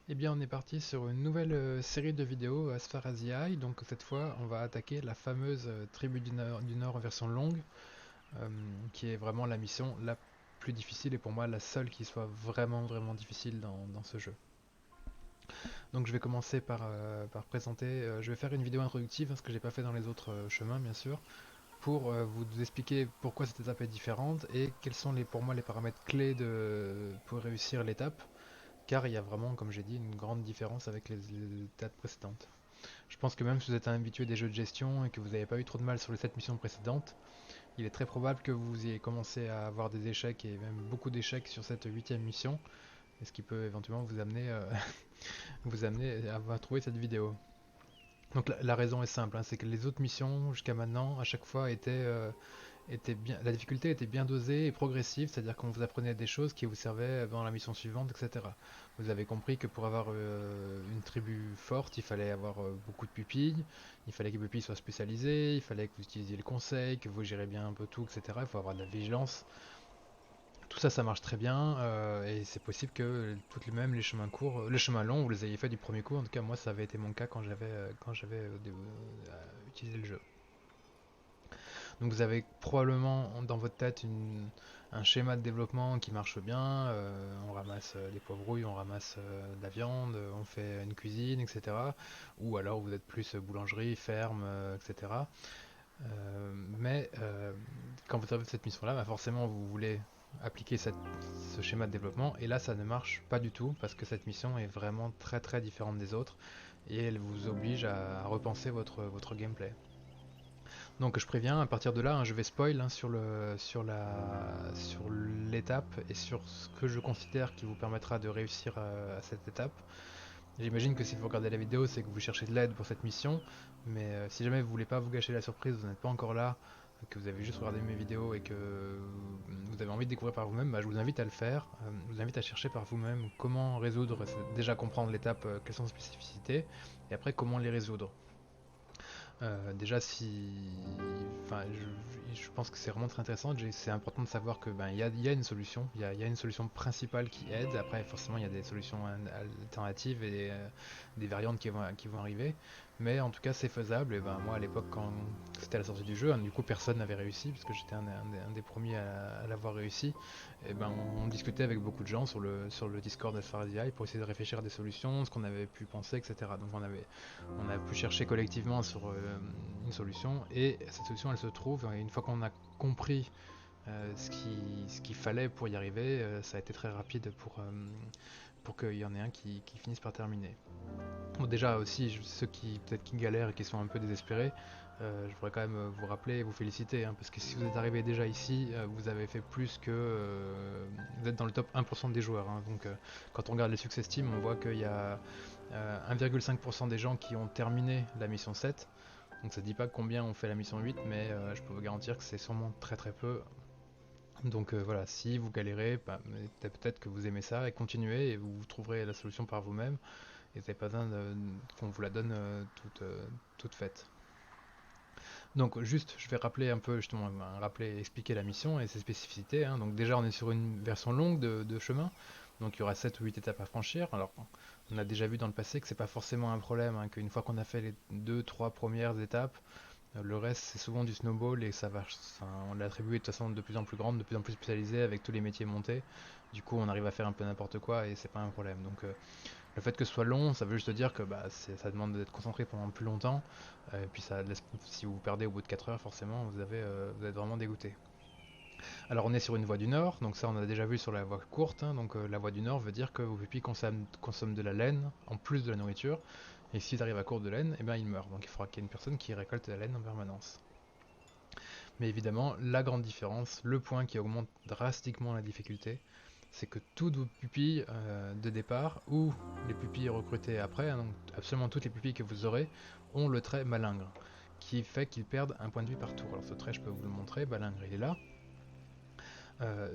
Eh bien, on est parti sur une nouvelle série de vidéos Aspharazii. Donc, cette fois, on va attaquer la fameuse tribu du Nord en version longue, euh, qui est vraiment la mission la plus difficile et pour moi la seule qui soit vraiment difficile dans ce jeu. Donc, je vais commencer par présenter. Je vais faire une vidéo introductive, hein, ce que j'ai pas fait dans les autres chemins, bien sûr, pour vous expliquer pourquoi cette étape est différente et quels sont pour moi les paramètres clés pour réussir l'étape. Car il y a vraiment, comme j'ai dit, une grande différence avec les dates précédentes. Je pense que même si vous êtes un habitué des jeux de gestion et que vous n'avez pas eu trop de mal sur les 7 missions précédentes, il est très probable que vous ayez commencé à avoir des échecs et même beaucoup d'échecs sur cette huitième mission, et ce qui peut éventuellement vous amener, vous amener à trouver cette vidéo. Donc la raison est simple, hein, c'est que les autres missions jusqu'à maintenant, à chaque fois, étaient bien, la difficulté était bien dosée et progressive, c'est-à-dire qu'on vous apprenait des choses qui vous servaient dans la mission suivante, etc. Vous avez compris que pour avoir une tribu forte, il fallait avoir beaucoup de pupilles, il fallait que les pupilles soient spécialisées, il fallait que vous utilisiez le conseil, que vous gérez bien un peu tout, etc. Il faut avoir de la vigilance. Tout ça, ça marche très bien, et c'est possible que même les chemins courts, les chemins longs, vous les ayez fait du premier coup. En tout cas, moi, ça avait été mon cas quand j'avais utilisé le jeu. Donc vous avez probablement dans votre tête un schéma de développement qui marche bien. On ramasse des poivrouilles, on ramasse de la viande, on fait une cuisine, etc. Ou alors vous êtes plus boulangerie, ferme, etc. Mais quand vous avez cette mission-là, bah forcément vous voulez appliquer ce schéma de développement. Et là, ça ne marche pas du tout parce que cette mission est vraiment très différente des autres et elle vous oblige à repenser votre gameplay. Donc je préviens, à partir de là, hein, je vais spoil hein, sur l'étape et sur ce que je considère qui vous permettra de réussir à cette étape. J'imagine que si vous regardez la vidéo, c'est que vous cherchez de l'aide pour cette mission, mais si jamais vous voulez pas vous gâcher la surprise, vous n'êtes pas encore là, que vous avez juste regardé mes vidéos et que vous avez envie de découvrir par vous-même, bah, je vous invite à le faire. Je vous invite à chercher par vous-même comment résoudre, déjà comprendre l'étape, quelles sont les spécificités, et après comment les résoudre. Déjà, enfin, je pense que c'est vraiment très intéressant. C'est important de savoir que il y a une solution, il y a une solution principale qui aide. Après, forcément, il y a des solutions alternatives et des variantes qui vont arriver. Mais en tout cas, c'est faisable. Et ben moi, à l'époque, quand c'était à la sortie du jeu, hein, du coup, personne n'avait réussi parce que j'étais un des premiers à l'avoir réussi. Et ben, on discutait avec beaucoup de gens sur le Discord de Faradii pour essayer de réfléchir à des solutions, ce qu'on avait pu penser, etc. Donc, on a pu chercher collectivement sur une solution et cette solution elle se trouve et une fois qu'on a compris ce qu'il fallait pour y arriver, ça a été très rapide pour qu'il y en ait un qui finisse par terminer. Bon, déjà aussi, ceux qui peut-être qui galèrent et qui sont un peu désespérés, je voudrais quand même vous rappeler et vous féliciter, hein, parce que si vous êtes arrivé déjà ici, vous avez fait plus que... vous êtes dans le top 1% des joueurs. Hein. Donc quand on regarde les success teams, on voit qu'il y a 1,5% des gens qui ont terminé la mission 7. Donc ça ne dit pas combien on fait la mission 8, mais je peux vous garantir que c'est sûrement très peu. Donc voilà, si vous galérez, bah, peut-être que vous aimez ça et continuez et vous trouverez la solution par vous-même et vous n'avez pas besoin qu'on vous la donne toute faite. Donc juste, je vais rappeler un peu justement, rappeler, expliquer la mission et ses spécificités. Hein. Donc déjà, on est sur une version longue de chemin, donc il y aura 7 ou 8 étapes à franchir. Alors, on a déjà vu dans le passé que c'est pas forcément un problème, hein, qu'une fois qu'on a fait les 2 3 premières étapes, le reste c'est souvent du snowball et ça va, on l'a attribué de toute façon de plus en plus grande, de plus en plus spécialisée avec tous les métiers montés. Du coup, on arrive à faire un peu n'importe quoi et c'est pas un problème. Donc le fait que ce soit long, ça veut juste dire que ça demande d'être concentré pendant plus longtemps. Et puis si vous perdez au bout de 4 heures, forcément, vous êtes vraiment dégoûté. Alors on est sur une voie du Nord, donc ça on a déjà vu sur la voie courte. Hein, donc la voie du Nord veut dire que vos pupilles consomment de la laine en plus de la nourriture. Et s'ils arrivent à court de laine, eh ben, ils meurent. Donc il faudra qu'il y ait une personne qui récolte la laine en permanence. Mais évidemment, la grande différence, le point qui augmente drastiquement la difficulté, c'est que toutes vos pupilles de départ ou les pupilles recrutées après, hein, donc absolument toutes les pupilles que vous aurez, ont le trait malingre, qui fait qu'ils perdent un point de vie par tour. Alors ce trait, je peux vous le montrer, malingre, il est là.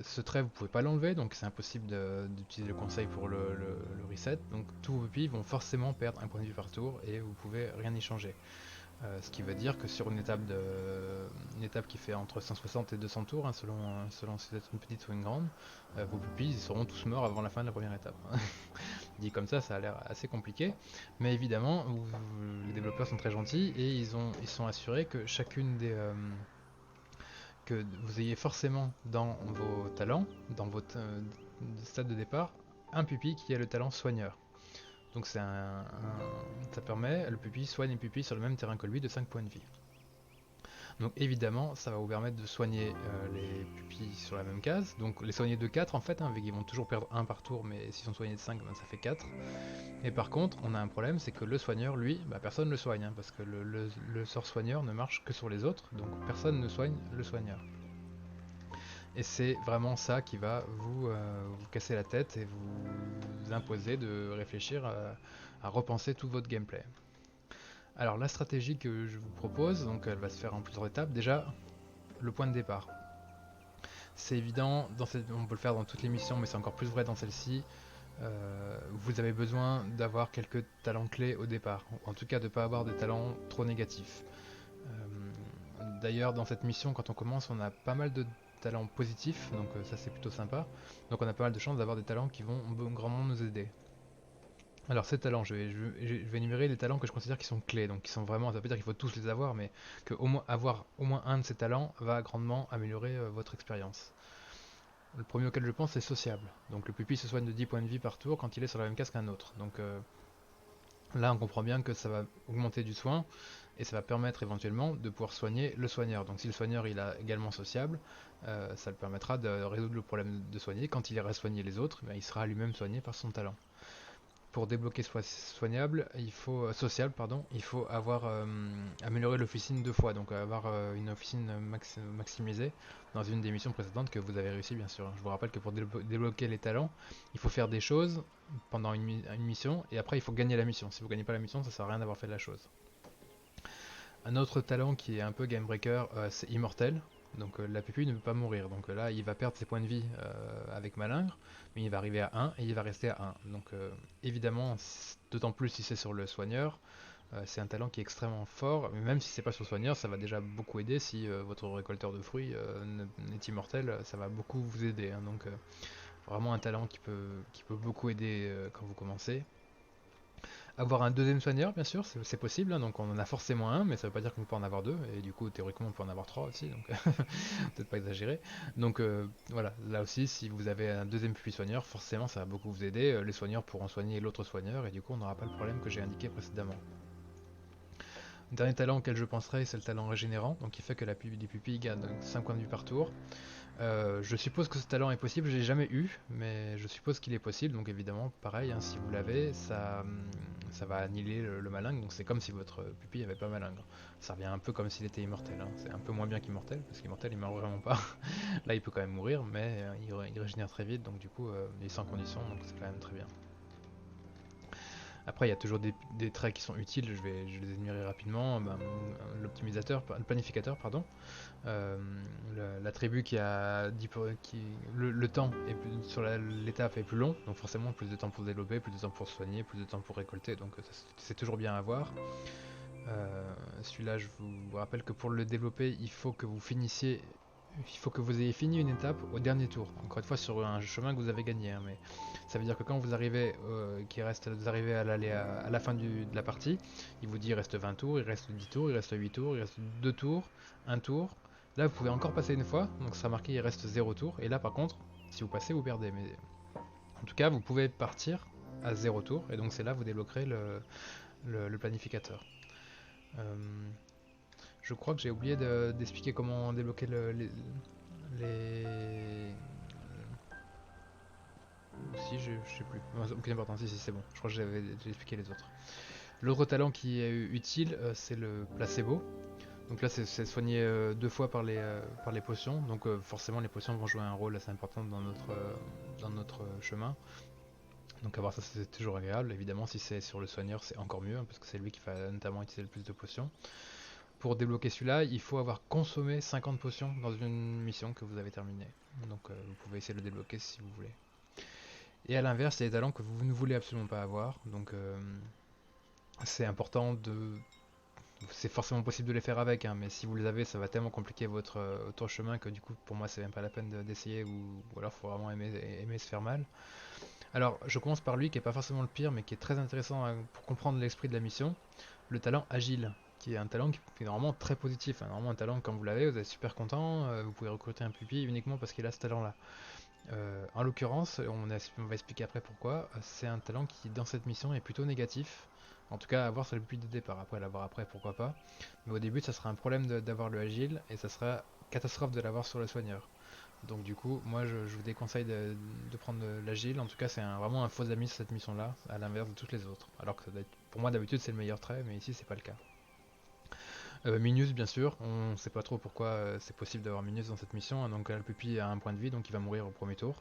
Ce trait, vous pouvez pas l'enlever, donc c'est impossible d'utiliser le conseil pour le reset. Donc tous vos pupilles vont forcément perdre un point de vie par tour et vous pouvez rien y changer. Ce qui veut dire que sur une étape qui fait entre 160 et 200 tours, hein, selon si vous êtes une petite ou une grande, vos pupilles ils seront tous morts avant la fin de la première étape. Dit comme ça a l'air assez compliqué, mais évidemment, les développeurs sont très gentils et ils sont assurés que chacune des... que vous ayez forcément dans vos talents, dans votre stade de départ, un pupille qui a le talent soigneur. Donc ça permet, le pupille soigne une pupille sur le même terrain que lui de 5 points de vie. Donc évidemment, ça va vous permettre de soigner les pupilles sur la même case. Donc les soigner de 4 en fait, hein, vu qu'ils vont toujours perdre 1 par tour, mais s'ils sont soignés de 5, ben, ça fait 4. Et par contre, on a un problème, c'est que le soigneur, lui, bah, personne ne le soigne, hein, parce que le sort soigneur ne marche que sur les autres, donc personne ne soigne le soigneur. Et c'est vraiment ça qui va vous casser la tête et vous imposer de réfléchir à repenser tout votre gameplay. Alors la stratégie que je vous propose, donc elle va se faire en plusieurs étapes. Déjà, le point de départ. C'est évident, on peut le faire dans toutes les missions, mais c'est encore plus vrai dans celle-ci. Vous avez besoin d'avoir quelques talents clés au départ. En tout cas, de ne pas avoir des talents trop négatifs. D'ailleurs, dans cette mission, quand on commence, on a pas mal de talents positifs, donc ça c'est plutôt sympa. Donc on a pas mal de chances d'avoir des talents qui vont grandement nous aider. Alors ces talents, je vais énumérer les talents que je considère qui sont clés, donc qui sont vraiment, ça veut pas dire qu'il faut tous les avoir, mais que avoir au moins un de ces talents va grandement améliorer votre expérience. Le premier auquel je pense c'est sociable. Donc le pupille se soigne de 10 points de vie par tour quand il est sur la même case qu'un autre. Donc là on comprend bien que ça va augmenter du soin et ça va permettre éventuellement de pouvoir soigner le soigneur. Donc si le soigneur il a également sociable, ça le permettra de résoudre le problème de soigner. Quand il ira soigner les autres, il sera lui-même soigné par son talent. Pour débloquer sociable, il faut avoir amélioré l'officine 2 fois, donc avoir une officine maximisée dans une des missions précédentes que vous avez réussi bien sûr. Je vous rappelle que pour débloquer les talents, il faut faire des choses pendant une mission et après il faut gagner la mission. Si vous gagnez pas la mission, ça sert à rien d'avoir fait la chose. Un autre talent qui est un peu game breaker, c'est immortel. Donc la pupille ne peut pas mourir. Donc là, il va perdre ses points de vie avec Malingre, mais il va arriver à 1 et il va rester à 1. Donc évidemment, d'autant plus si c'est sur le soigneur, c'est un talent qui est extrêmement fort. Mais même si c'est pas sur le soigneur, ça va déjà beaucoup aider. Si votre récolteur de fruits est immortel, ça va beaucoup vous aider, hein. Donc vraiment un talent qui peut beaucoup aider quand vous commencez. Avoir un deuxième soigneur, bien sûr, c'est possible, hein, donc on en a forcément un, mais ça veut pas dire qu'on peut en avoir deux, et du coup, théoriquement, on peut en avoir trois aussi, donc peut-être pas exagérer. Donc voilà, là aussi, si vous avez un deuxième pupille soigneur, forcément, ça va beaucoup vous aider. Les soigneurs pourront soigner l'autre soigneur, et du coup, on n'aura pas le problème que j'ai indiqué précédemment. Le dernier talent auquel je penserai, c'est le talent régénérant, donc qui fait que les pupilles gagnent 5 points de vue par tour. Je suppose que ce talent est possible, j'ai jamais eu, mais je suppose qu'il est possible, donc évidemment, pareil, hein, si vous l'avez, ça va annihiler le malingre, donc c'est comme si votre pupille avait pas malingre. Ça revient un peu comme s'il était immortel, hein. C'est un peu moins bien qu'immortel, parce qu'immortel il meurt vraiment pas. Là il peut quand même mourir, mais il régénère très vite, donc du coup il est sans condition, donc c'est quand même très bien. Après, il y a toujours des traits qui sont utiles, je vais les énumérer rapidement. Le planificateur, pardon. Euh, L'attribut qui a le temps sur l'étape est plus long, donc forcément plus de temps pour développer, plus de temps pour soigner, plus de temps pour récolter, donc c'est toujours bien à avoir. Celui-là, je vous rappelle que pour le développer, il faut que vous ayez fini une étape au dernier tour. Encore une fois, sur un chemin que vous avez gagné, hein, mais ça veut dire que quand vous arrivez, vous arrivez à la fin de la partie, il vous dit il reste 20 tours, il reste 10 tours, il reste 8 tours, il reste 2 tours, 1 tour. Là, vous pouvez encore passer une fois, donc ça sera marqué il reste 0 tour. Et là, par contre, si vous passez, vous perdez. Mais en tout cas, vous pouvez partir à 0 tour, et donc c'est là que vous débloquerez le planificateur. Je crois que j'ai oublié d'expliquer comment débloquer les... Si, je sais plus. Aucune importance, si, c'est bon. Je crois que j'ai expliqué les autres. L'autre talent qui est utile, c'est le placebo. Donc là, c'est soigné 2 fois par les potions. Donc forcément, les potions vont jouer un rôle assez important dans notre chemin. Donc avoir ça, c'est toujours agréable. Évidemment, si c'est sur le soigneur, c'est encore mieux, hein, parce que c'est lui qui va notamment utiliser le plus de potions. Pour débloquer celui-là, il faut avoir consommé 50 potions dans une mission que vous avez terminée. Donc vous pouvez essayer de le débloquer si vous voulez. Et à l'inverse, il y a des talents que vous ne voulez absolument pas avoir. Donc c'est important de... C'est forcément possible de les faire avec, hein, mais si vous les avez, ça va tellement compliquer votre chemin que du coup, pour moi, c'est même pas la peine d'essayer, ou alors il faut vraiment aimer se faire mal. Alors, je commence par lui qui est pas forcément le pire, mais qui est très intéressant pour comprendre l'esprit de la mission. Le talent agile, qui est un talent qui est normalement très positif, hein. Normalement, un talent, quand vous l'avez, vous êtes super content, vous pouvez recruter un pupille uniquement parce qu'il a ce talent-là. En l'occurrence, on va expliquer après pourquoi, c'est un talent qui, dans cette mission, est plutôt négatif. En tout cas, à voir sur le pupille de départ. Après, l'avoir après, pourquoi pas. Mais au début, ça sera un problème d'avoir le agile, et ça sera catastrophe de l'avoir sur le soigneur. Donc du coup, moi je vous déconseille de prendre l'agile. En tout cas, c'est vraiment un faux ami sur cette mission-là, à l'inverse de toutes les autres. Alors que pour moi d'habitude c'est le meilleur trait, mais ici c'est pas le cas. Minus, bien sûr, on sait pas trop pourquoi c'est possible d'avoir Minus dans cette mission, hein. Donc le pupille a un point de vie, donc il va mourir au premier tour.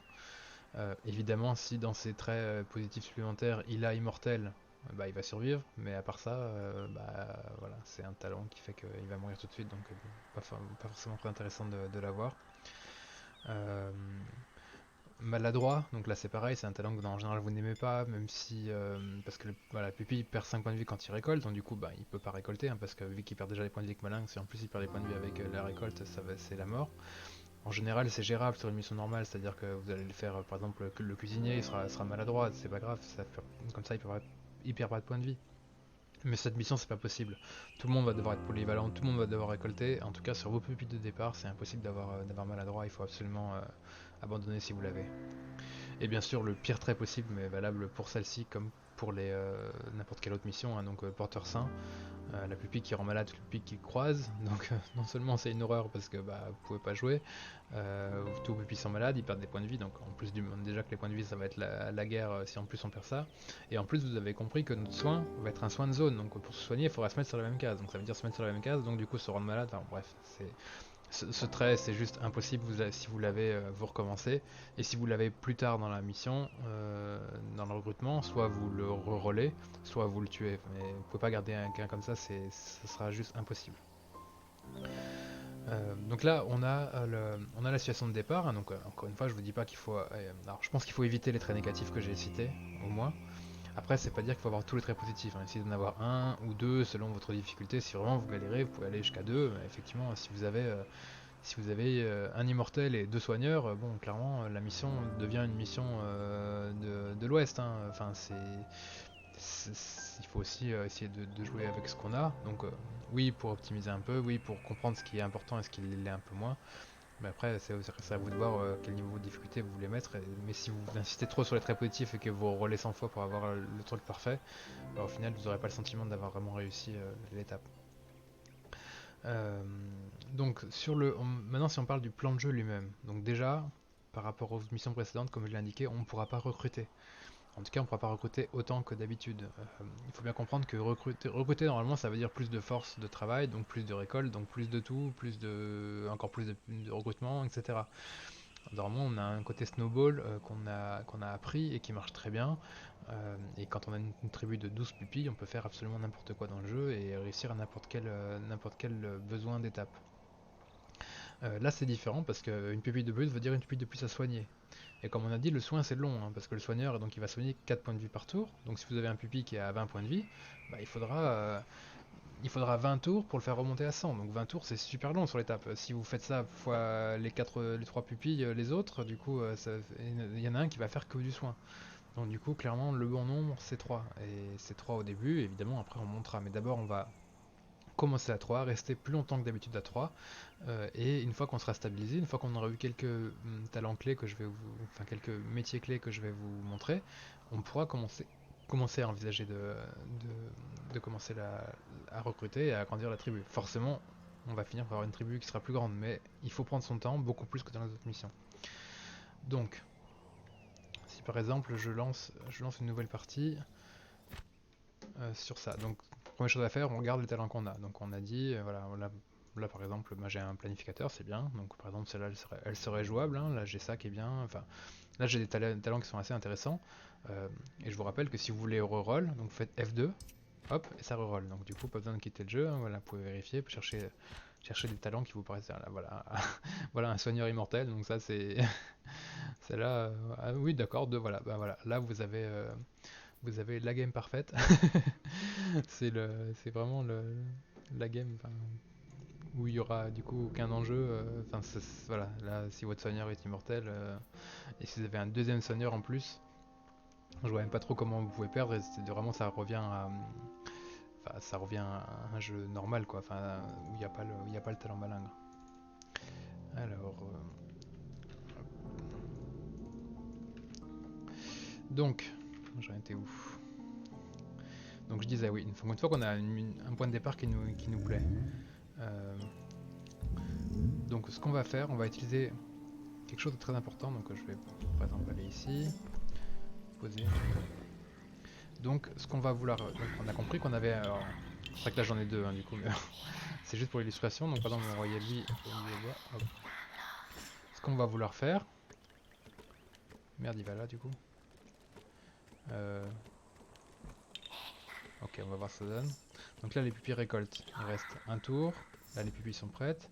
Évidemment, si dans ses traits positifs supplémentaires il a Immortel, bah, il va survivre, mais à part ça, bah, voilà, c'est un talent qui fait qu'il va mourir tout de suite, donc pas forcément très intéressant de l'avoir. Euh, Maladroit, donc là c'est pareil, c'est un talent que en général vous n'aimez pas, même si. Parce que voilà, Pupille perd 5 points de vie quand il récolte, donc du coup bah, il peut pas récolter, hein, parce que vu qu'il perd déjà les points de vie avec Malin, si en plus il perd les points de vie avec la récolte, c'est la mort. En général c'est gérable sur une mission normale, c'est-à-dire que vous allez le faire, par exemple, que le cuisinier sera maladroit, c'est pas grave, comme ça il perd pas de points de vie. Mais cette mission c'est pas possible. Tout le monde va devoir être polyvalent, tout le monde va devoir récolter. En tout cas sur vos pupilles de départ, c'est impossible d'avoir maladroit, il faut absolument abandonner si vous l'avez. Et bien sûr, le pire trait possible, mais valable pour celle-ci comme pour n'importe quelle autre mission, hein, donc porteur sain, la pupille qui rend malade, la pupille qui croise, donc non seulement c'est une horreur parce que bah, vous pouvez pas jouer, tous vos pupilles sont malades, ils perdent des points de vie, donc en plus déjà que les points de vie ça va être la guerre si en plus on perd ça, et en plus vous avez compris que notre soin va être un soin de zone, donc pour se soigner il faudra se mettre sur la même case, donc ça veut dire se mettre sur la même case, donc du coup se rendre malade, enfin bref, ce trait, c'est juste impossible. Si vous l'avez, vous recommencez. Et si vous l'avez plus tard dans la mission, dans le recrutement, soit vous le re-rollez, soit vous le tuez. Mais vous pouvez pas garder un gain comme ça, ça sera juste impossible. Donc là, on a la situation de départ, hein. Donc encore une fois, je vous dis pas qu'il faut. Alors, je pense qu'il faut éviter les traits négatifs que j'ai cités, au moins. Après, c'est pas dire qu'il faut avoir tous les traits positifs, hein. Essayez d'en avoir un ou deux selon votre difficulté. Si vraiment vous galérez, vous pouvez aller jusqu'à deux. Mais effectivement, si vous avez un immortel et deux soigneurs, bon, clairement, la mission devient une mission de l'Ouest, hein. Enfin, il faut aussi essayer de jouer avec ce qu'on a. Donc, oui, pour optimiser un peu, oui, pour comprendre ce qui est important et ce qui l'est un peu moins. Mais après, c'est à vous de voir quel niveau de difficulté vous voulez mettre. Mais si vous insistez trop sur les traits positifs et que vous relez 100 fois pour avoir le truc parfait, bah, au final, vous n'aurez pas le sentiment d'avoir vraiment réussi l'étape. Euh, donc maintenant si on parle du plan de jeu lui-même, donc déjà par rapport aux missions précédentes, comme je l'ai indiqué, on ne pourra pas recruter. En tout cas, on ne pourra pas recruter autant que d'habitude. Il faut bien comprendre que recruter normalement ça veut dire plus de force de travail, donc plus de récolte, donc plus de tout, encore plus de recrutement, etc. Normalement, on a un côté snowball qu'on a appris et qui marche très bien. Et quand on a une tribu de 12 pupilles, on peut faire absolument n'importe quoi dans le jeu et réussir à n'importe quel besoin d'étape. Là, c'est différent parce qu'une pupille de plus veut dire une pupille de plus à soigner. Et comme on a dit, le soin c'est long, hein, parce que le soigneur donc, il va soigner 4 points de vie par tour. Donc si vous avez un pupille qui est à 20 points de vie, bah, il faudra 20 tours pour le faire remonter à 100. Donc 20 tours c'est super long sur l'étape. Si vous faites ça fois les 3 pupilles, les autres, du coup il y en a un qui va faire que du soin. Donc du coup clairement le bon nombre c'est 3. Et c'est 3 au début, évidemment après on montera. Mais d'abord on va commencer à 3, rester plus longtemps que d'habitude à 3, et une fois qu'on sera stabilisé, une fois qu'on aura eu quelques talents clés enfin quelques métiers clés que je vais vous montrer, on pourra commencer à envisager de commencer à recruter et à agrandir la tribu. Forcément, on va finir par avoir une tribu qui sera plus grande, mais il faut prendre son temps, beaucoup plus que dans les autres missions. Donc, si par exemple je lance une nouvelle partie sur ça. Donc, première chose à faire, on regarde les talents qu'on a. Donc, on a dit, voilà, là par exemple, moi j'ai un planificateur, c'est bien. Donc, par exemple, celle-là, elle serait jouable, hein. Là, j'ai ça qui est bien. Enfin, là, j'ai des talents qui sont assez intéressants. Et je vous rappelle que si vous voulez reroll, donc vous faites F2, hop, et ça reroll. Donc, du coup, pas besoin de quitter le jeu, hein. Voilà, vous pouvez vérifier, chercher des talents qui vous paraissent. Là, voilà, voilà un soigneur immortel. Donc, ça, c'est. C'est là. Ah oui, d'accord, deux, voilà. Bah, voilà. Là, vous avez la game parfaite. C'est vraiment la game, enfin, où il y aura du coup aucun enjeu. Enfin, voilà, là, si votre soigneur est immortel, et si vous avez un deuxième soigneur en plus, Je vois même pas trop comment vous pouvez perdre, et vraiment ça revient à... Enfin, ça revient à un jeu normal quoi, enfin, où il n'y a, où y a pas le talent malingre. Alors... donc, j'en étais où? Donc je disais oui, une fois qu'on a un point de départ qui nous plaît. Euh, donc ce qu'on va faire, on va utiliser quelque chose de très important. Donc je vais par exemple aller ici, poser. Donc ce qu'on va vouloir, donc on a compris qu'on avait, c'est vrai que là j'en ai deux hein, du coup, mais c'est juste pour l'illustration. Donc par exemple on va envoyer lui au niveau bas. Hop. Ce qu'on va vouloir faire, merde il va là du coup. Euh, ok, on va voir ce que ça donne. Donc là les pupilles récoltent, il reste un tour. Là les pupilles sont prêtes.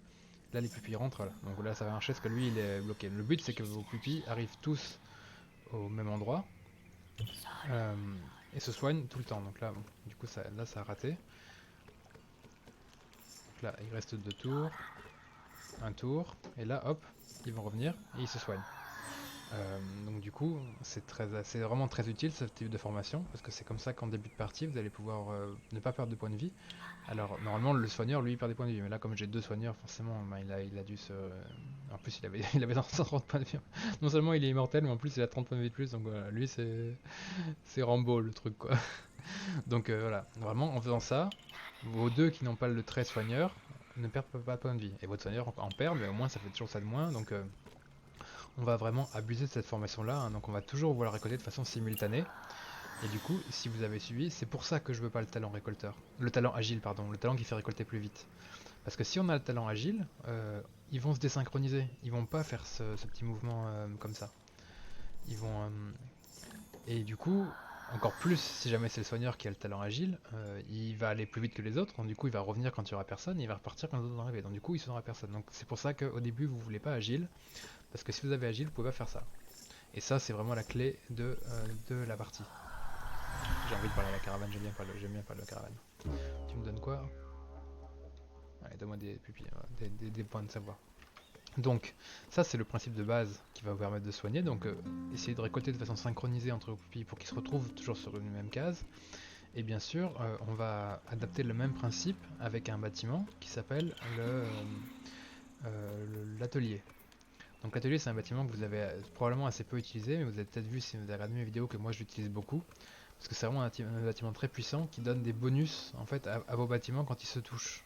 Là les pupilles rentrent là. Donc là ça va marcher parce que lui il est bloqué. Le but c'est que vos pupilles arrivent tous au même endroit euh, et se soignent tout le temps. Donc là, bon, du coup là ça a raté. Donc là il reste deux tours, un tour, et là hop, ils vont revenir et ils se soignent. Donc du coup c'est vraiment très utile ce type de formation parce que c'est comme ça qu'en début de partie vous allez pouvoir ne pas perdre de points de vie. Alors normalement le soigneur lui il perd des points de vie, mais là comme j'ai deux soigneurs forcément ben, il a dû se... En plus il avait 130 points de vie. Non seulement il est immortel mais en plus il a 30 points de vie de plus, donc voilà, lui c'est Rambo le truc quoi. Donc voilà, vraiment en faisant ça, vos deux qui n'ont pas le trait soigneur ne perdent pas de points de vie. Et votre soigneur en perd, mais au moins ça fait toujours ça de moins, donc on va vraiment abuser de cette formation là, hein, donc on va toujours vouloir récolter de façon simultanée. Et du coup, si vous avez suivi, c'est pour ça que je veux pas le talent récolteur. Le talent agile, pardon, le talent qui fait récolter plus vite. Parce que si on a le talent agile, ils vont se désynchroniser. Ils vont pas faire ce petit mouvement comme ça. Ils vont. Et du coup, encore plus, si jamais c'est le soigneur qui a le talent agile, il va aller plus vite que les autres. Donc du coup, il va revenir quand il y aura personne, et il va repartir quand les autres vont arriver. Donc du coup, il ne aura personne. Donc c'est pour ça qu'au début, vous voulez pas agile. Parce que si vous avez agile, vous pouvez pas faire ça. Et ça, c'est vraiment la clé de la partie. J'ai envie de parler à la caravane, j'aime bien parler à la caravane. Tu me donnes quoi? Allez, donne-moi des pupilles, des points de savoir. Donc, ça c'est le principe de base qui va vous permettre de soigner. Donc, essayez de récolter de façon synchronisée entre vos pupilles pour qu'ils se retrouvent toujours sur une même case. Et bien sûr, on va adapter le même principe avec un bâtiment qui s'appelle l'atelier. Donc l'atelier c'est un bâtiment que vous avez probablement assez peu utilisé, mais vous avez peut-être vu si vous avez regardé mes vidéos que moi je l'utilise beaucoup. Parce que c'est vraiment un bâtiment très puissant qui donne des bonus en fait à vos bâtiments quand ils se touchent.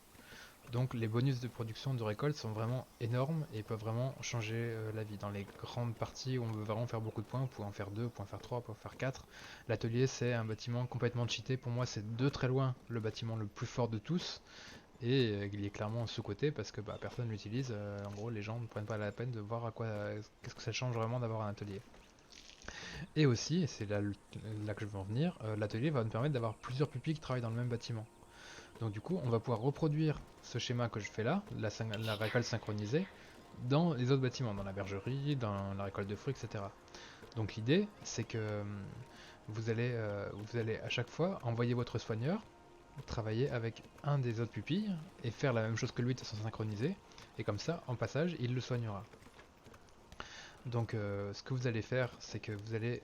Donc les bonus de production de récolte sont vraiment énormes et peuvent vraiment changer la vie. Dans les grandes parties où on veut vraiment faire beaucoup de points, vous pouvez en faire 2, vous pouvez en faire 3, vous pouvez en faire 4. L'atelier c'est un bâtiment complètement cheaté. Pour moi c'est de très loin le bâtiment le plus fort de tous. Et il est clairement sous-coté parce que bah, personne l'utilise. En gros les gens ne prennent pas la peine de voir à quoi, qu'est-ce que ça change vraiment d'avoir un atelier. Et aussi, et c'est là que je veux en venir, l'atelier va nous permettre d'avoir plusieurs pupilles qui travaillent dans le même bâtiment. Donc du coup, on va pouvoir reproduire ce schéma que je fais là, la récolte synchronisée, dans les autres bâtiments, dans la bergerie, dans la récolte de fruits, etc. Donc l'idée, c'est que vous allez à chaque fois envoyer votre soigneur travailler avec un des autres pupilles et faire la même chose que lui de façon synchronisée, et comme ça, en passage, il le soignera. Donc ce que vous allez faire, c'est que vous allez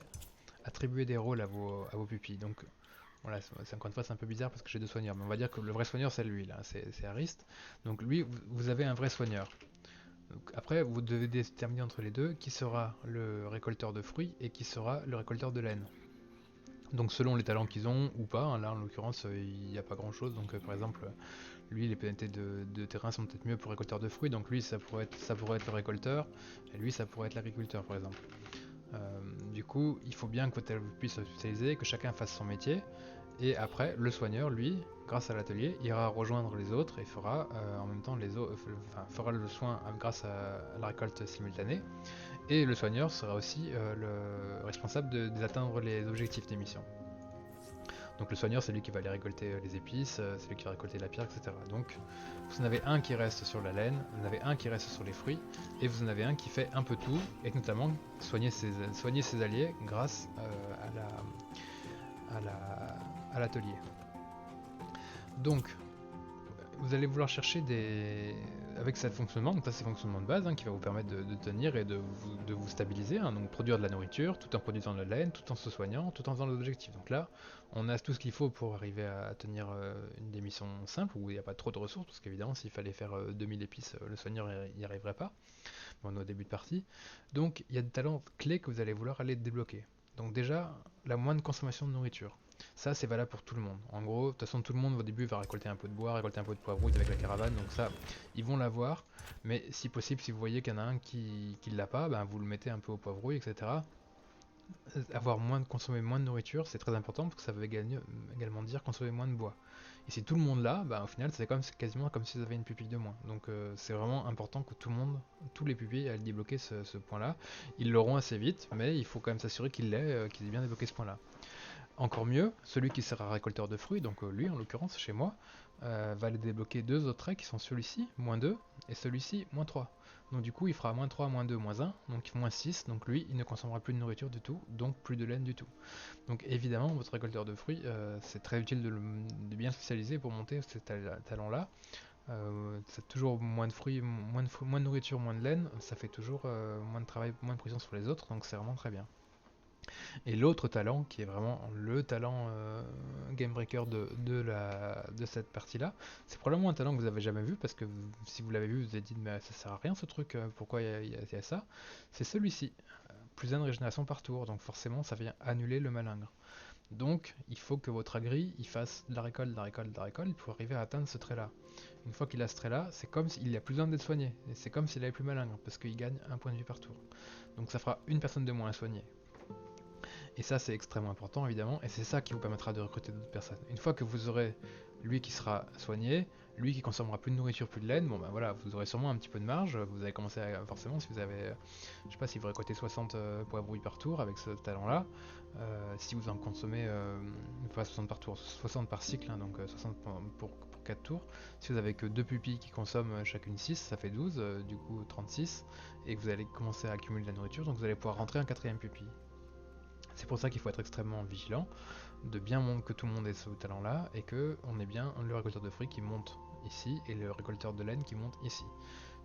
attribuer des rôles à vos pupilles. Donc voilà, encore une fois c'est un peu bizarre parce que j'ai deux soigneurs, mais on va dire que le vrai soigneur c'est lui là, c'est Arist. Donc lui, vous avez un vrai soigneur. Donc, après, vous devez déterminer entre les deux qui sera le récolteur de fruits et qui sera le récolteur de laine. Donc selon les talents qu'ils ont ou pas, hein, là en l'occurrence il n'y a pas grand chose, donc par exemple lui les pénalités de terrain sont peut-être mieux pour récolteur de fruits, donc lui ça pourrait être le récolteur, et lui ça pourrait être l'agriculteur par exemple. Du coup il faut bien que votre puisse se spécialiser, que chacun fasse son métier, et après, le soigneur, lui, grâce à l'atelier, ira rejoindre les autres et fera en même temps fera le soin grâce à la récolte simultanée. Et le soigneur sera aussi le responsable d'atteindre les objectifs des missions. Donc le soigneur, c'est lui qui va aller récolter les épices, c'est lui qui va récolter la pierre, etc. Donc vous en avez un qui reste sur la laine, vous en avez un qui reste sur les fruits, et vous en avez un qui fait un peu tout, et notamment soigner ses alliés grâce à l'atelier. Donc, vous allez vouloir chercher avec ce fonctionnement, donc ça c'est le fonctionnement de base, hein, qui va vous permettre de tenir et de vous stabiliser, hein, donc produire de la nourriture, tout en produisant de la laine, tout en se soignant, tout en faisant l'objectif. Donc là, on a tout ce qu'il faut pour arriver à tenir une des missions simples, où il n'y a pas trop de ressources, parce qu'évidemment s'il fallait faire 2000 épices, le soigneur n'y arriverait pas, on est au début de partie. Donc il y a des talents clés que vous allez vouloir aller débloquer. Donc déjà, la moindre consommation de nourriture. Ça, c'est valable pour tout le monde. En gros, de toute façon, tout le monde au début va récolter un peu de bois, récolter un peu de poivroute avec la caravane, donc ça, ils vont l'avoir. Mais si possible, si vous voyez qu'il y en a un qui l'a pas, ben, vous le mettez un peu au poivrouille, etc. Consommer moins de nourriture, c'est très important parce que ça veut également dire consommer moins de bois. Et si tout le monde l'a, bah, au final, c'est quasiment comme si vous avez une pupille de moins. Donc c'est vraiment important que tout le monde, tous les pupilles, aient débloqué ce point-là. Ils l'auront assez vite, mais il faut quand même s'assurer qu'ils aient bien débloqué ce point-là. Encore mieux, celui qui sera récolteur de fruits, donc lui en l'occurrence chez moi, va aller débloquer deux autres traits qui sont celui-ci, moins 2, et celui-ci, moins 3. Donc du coup il fera moins 3, moins 2, moins 1, donc moins 6, donc lui il ne consommera plus de nourriture du tout, donc plus de laine du tout. Donc évidemment votre récolteur de fruits, c'est très utile de bien spécialiser pour monter ces talents-là. C'est toujours moins de fruits, moins de nourriture, moins de laine, ça fait toujours moins de travail, moins de pression sur les autres, donc c'est vraiment très bien. Et l'autre talent, qui est vraiment le talent game breaker de cette partie-là, c'est probablement un talent que vous avez jamais vu, parce que si vous l'avez vu, vous vous êtes dit, mais ça sert à rien ce truc, pourquoi il y a ça? C'est celui-ci, plus 1 de régénération par tour, donc forcément ça vient annuler le malingre. Donc il faut que votre agri il fasse de la récolte, de la récolte, de la récolte pour arriver à atteindre ce trait-là. Une fois qu'il a ce trait-là, c'est comme s'il a plus besoin d'être soigné, et c'est comme s'il avait plus malingre, parce qu'il gagne un point de vie par tour. Donc ça fera une personne de moins à soigner. Et ça, c'est extrêmement important, évidemment, et c'est ça qui vous permettra de recruter d'autres personnes. Une fois que vous aurez lui qui sera soigné, lui qui consommera plus de nourriture, plus de laine, bon ben voilà, vous aurez sûrement un petit peu de marge. Vous allez commencer à, forcément, si vous avez, je sais pas, si vous récoltez 60 poivrouilles par tour avec ce talent-là, si vous en consommez, pas 60 par tour, 60 par cycle, hein, donc 60 pour 4 tours, si vous avez que 2 pupilles qui consomment chacune 6, ça fait 12, du coup 36, et que vous allez commencer à accumuler de la nourriture, donc vous allez pouvoir rentrer un quatrième pupille. C'est pour ça qu'il faut être extrêmement vigilant, de bien montrer que tout le monde ait ce talent-là, et que on ait bien le récolteur de fruits qui monte ici, et le récolteur de laine qui monte ici.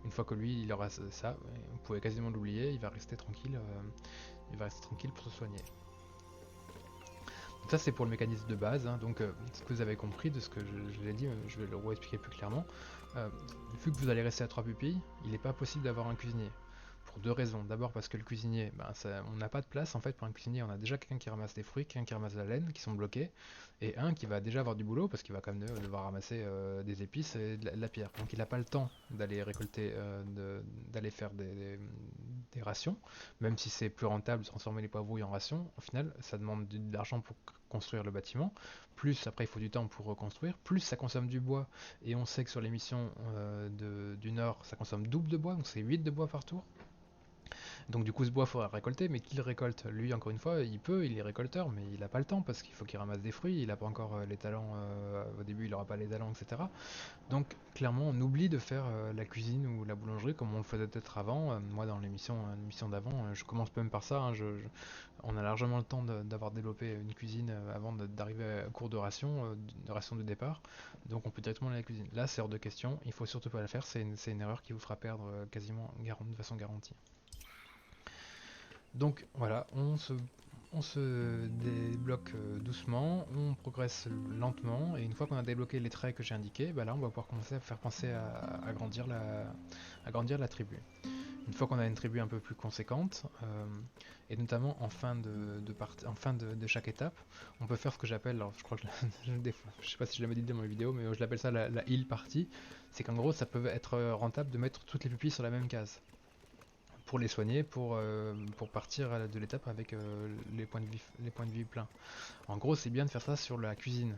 Une fois que lui, il aura ça, vous pouvez quasiment l'oublier, il va rester tranquille, pour se soigner. Donc ça c'est pour le mécanisme de base, hein. Donc ce que vous avez compris de ce que je l'ai dit, je vais le re-expliquer plus clairement. Vu que vous allez rester à 3 pupilles, il n'est pas possible d'avoir un cuisinier. Pour deux raisons. D'abord parce que le cuisinier, on n'a pas de place en fait pour un cuisinier. On a déjà quelqu'un qui ramasse des fruits, quelqu'un qui ramasse de la laine, qui sont bloqués, et un qui va déjà avoir du boulot parce qu'il va quand même devoir ramasser des épices et de la pierre. Donc il n'a pas le temps d'aller récolter, d'aller faire des rations, même si c'est plus rentable de transformer les poivrouilles en rations. Au final, ça demande de l'argent pour construire le bâtiment, plus après il faut du temps pour reconstruire, plus ça consomme du bois, et on sait que sur les missions du Nord, ça consomme double de bois, donc c'est 8 de bois par tour. Donc du coup ce bois il faudra récolter, mais qui le récolte? Lui encore une fois, il est récolteur, mais il n'a pas le temps parce qu'il faut qu'il ramasse des fruits, il n'a pas encore les talents, au début il n'aura pas les talents, etc. Donc clairement on oublie de faire la cuisine ou la boulangerie comme on le faisait peut-être avant. Moi dans l'émission d'avant, je commence même par ça, hein, on a largement le temps d'avoir développé une cuisine avant d'arriver à cours de ration, de départ, donc on peut directement aller à la cuisine. Là c'est hors de question, il faut surtout pas la faire, c'est une erreur qui vous fera perdre quasiment de façon garantie. Donc voilà, on se débloque doucement, on progresse lentement, et une fois qu'on a débloqué les traits que j'ai indiqués, bah là on va pouvoir commencer à faire penser à agrandir la tribu. Une fois qu'on a une tribu un peu plus conséquente, et notamment en fin de chaque étape, on peut faire ce que j'appelle, alors je crois que je sais pas si je l'avais dit dans mes vidéos, mais je l'appelle ça la heal party. C'est qu'en gros ça peut être rentable de mettre toutes les pupilles sur la même case pour les soigner, pour partir de l'étape avec les points de vie pleins. En gros, c'est bien de faire ça sur la cuisine.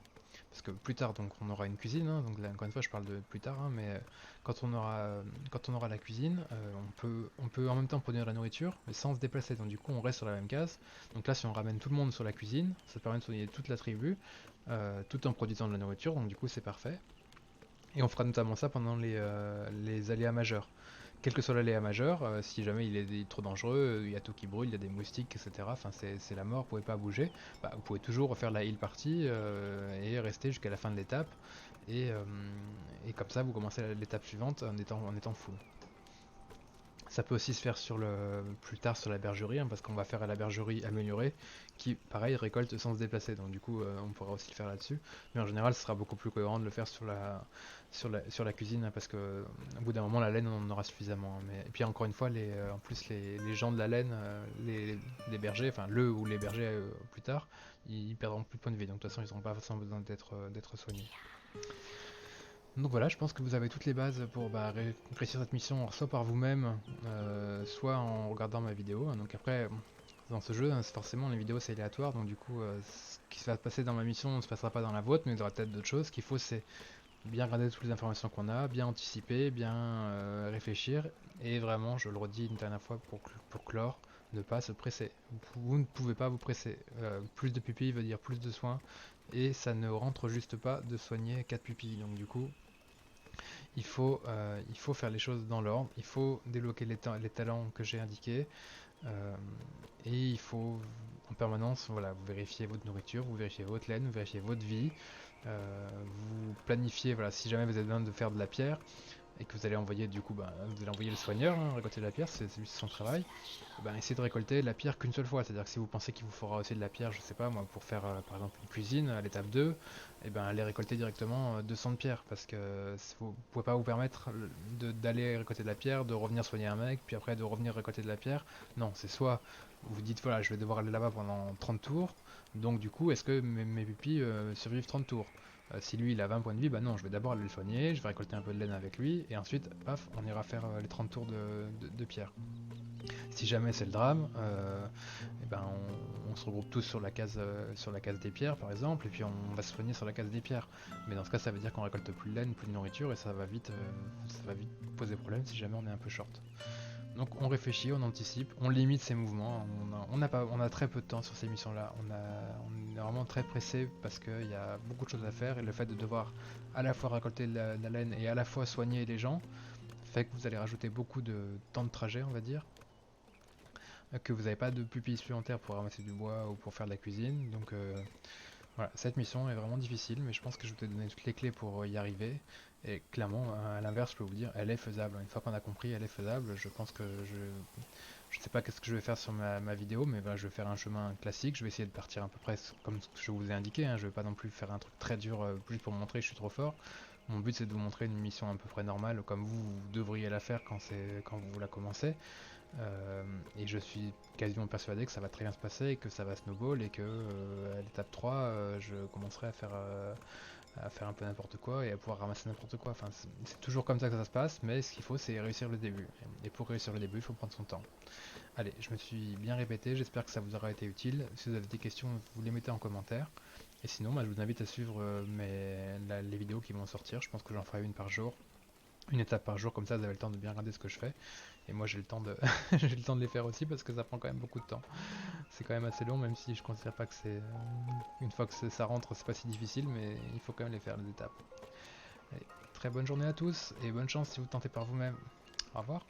Parce que plus tard, donc on aura une cuisine, hein, donc là, encore une fois, je parle de plus tard, hein, mais quand on aura la cuisine, on peut en même temps produire de la nourriture, mais sans se déplacer. Donc du coup, on reste sur la même case. Donc là, si on ramène tout le monde sur la cuisine, ça permet de soigner toute la tribu, tout en produisant de la nourriture. Donc du coup, c'est parfait. Et on fera notamment ça pendant les aléas majeurs. quel que soit l'aléa majeur, si jamais il est trop dangereux, il y a tout qui brûle, il y a des moustiques, etc. Enfin, c'est la mort, vous pouvez pas bouger. Bah, vous pouvez toujours refaire la heal party et rester jusqu'à la fin de l'étape. Et, euh, et comme ça, vous commencez l'étape suivante en étant full. Ça peut aussi se faire plus tard sur la bergerie, hein, parce qu'on va faire à la bergerie améliorée, qui pareil récolte sans se déplacer, donc du coup on pourra aussi le faire là-dessus. Mais en général ce sera beaucoup plus cohérent de le faire sur la cuisine, hein, parce que au bout d'un moment la laine on en aura suffisamment, hein. Et puis encore une fois, en plus les gens de la laine, les bergers, enfin le ou les bergers plus tard, ils perdront plus de points de vie, donc de toute façon ils n'auront pas forcément besoin d'être soignés. Donc voilà, je pense que vous avez toutes les bases pour réussir cette mission, soit par vous-même, soit en regardant ma vidéo, hein. Donc après, dans ce jeu, hein, forcément les vidéos c'est aléatoire, donc du coup ce qui va se passer dans ma mission ne se passera pas dans la vôtre, mais il y aura peut-être d'autres choses. Ce qu'il faut, c'est bien regarder toutes les informations qu'on a, bien anticiper, bien réfléchir, et vraiment, je le redis une dernière fois pour clore, ne pas se presser. Vous ne pouvez pas vous presser. Plus de pupilles veut dire plus de soins, et ça ne rentre juste pas de soigner 4 pupilles, donc du coup il faut faire les choses dans l'ordre, il faut débloquer les talents que j'ai indiqués, euh, et il faut en permanence, voilà, vous vérifiez votre nourriture, vous vérifiez votre laine, vous vérifiez votre vie, vous planifiez, voilà, si jamais vous avez besoin de faire de la pierre, et que vous allez envoyer du coup, vous allez envoyer le soigneur, hein, récolter de la pierre, c'est lui son travail. Essayez de récolter la pierre qu'une seule fois, c'est-à-dire que si vous pensez qu'il vous faudra aussi de la pierre, je sais pas moi, pour faire par exemple une cuisine à l'étape 2, allez récolter directement 200 de pierre, parce que vous pouvez pas vous permettre d'aller récolter de la pierre, de revenir soigner un mec, puis après de revenir récolter de la pierre. Non, c'est soit vous vous dites voilà, je vais devoir aller là-bas pendant 30 tours, donc du coup, est-ce que mes pupilles survivent 30 tours? Si lui il a 20 points de vie, bah non, je vais d'abord aller le soigner, je vais récolter un peu de laine avec lui, et ensuite, paf, on ira faire les 30 tours de pierre. Si jamais c'est le drame, on se regroupe tous sur la case des pierres par exemple, et puis on va se soigner sur la case des pierres. Mais dans ce cas, ça veut dire qu'on récolte plus de laine, plus de nourriture, et ça va vite poser problème si jamais on est un peu short. Donc on réfléchit, on anticipe, on limite ses mouvements. On a très peu de temps sur ces missions-là. On est vraiment très pressé parce qu'il y a beaucoup de choses à faire, et le fait de devoir à la fois récolter la laine et à la fois soigner les gens fait que vous allez rajouter beaucoup de temps de trajet, on va dire, que vous n'avez pas de pupilles supplémentaires pour ramasser du bois ou pour faire de la cuisine. Donc voilà, cette mission est vraiment difficile, mais je pense que je vais te donner toutes les clés pour y arriver. Et clairement, à l'inverse, je peux vous dire, elle est faisable. Une fois qu'on a compris, elle est faisable. Je pense que je sais pas qu'est-ce que je vais faire sur ma vidéo, mais je vais faire un chemin classique. Je vais essayer de partir à peu près comme ce que je vous ai indiqué, hein. Je vais pas non plus faire un truc très dur juste pour montrer que je suis trop fort. Mon but c'est de vous montrer une mission à peu près normale, comme vous devriez la faire quand vous la commencez. Et je suis quasiment persuadé que ça va très bien se passer, et que ça va snowball, et que à l'étape 3 je commencerai à faire un peu n'importe quoi et à pouvoir ramasser n'importe quoi. Enfin, c'est toujours comme ça que ça se passe, mais ce qu'il faut c'est réussir le début. Et pour réussir le début, il faut prendre son temps. Allez, je me suis bien répété, j'espère que ça vous aura été utile. Si vous avez des questions, vous les mettez en commentaire. Et sinon, je vous invite à suivre les vidéos qui vont sortir. Je pense que j'en ferai une par jour, une étape par jour, comme ça vous avez le temps de bien regarder ce que je fais. Et moi j'ai le temps de j'ai le temps de les faire aussi, parce que ça prend quand même beaucoup de temps. C'est quand même assez long, même si je considère pas que c'est une fois que ça rentre, c'est pas si difficile, mais il faut quand même les faire les étapes. Allez, très bonne journée à tous et bonne chance si vous tentez par vous-même. Au revoir.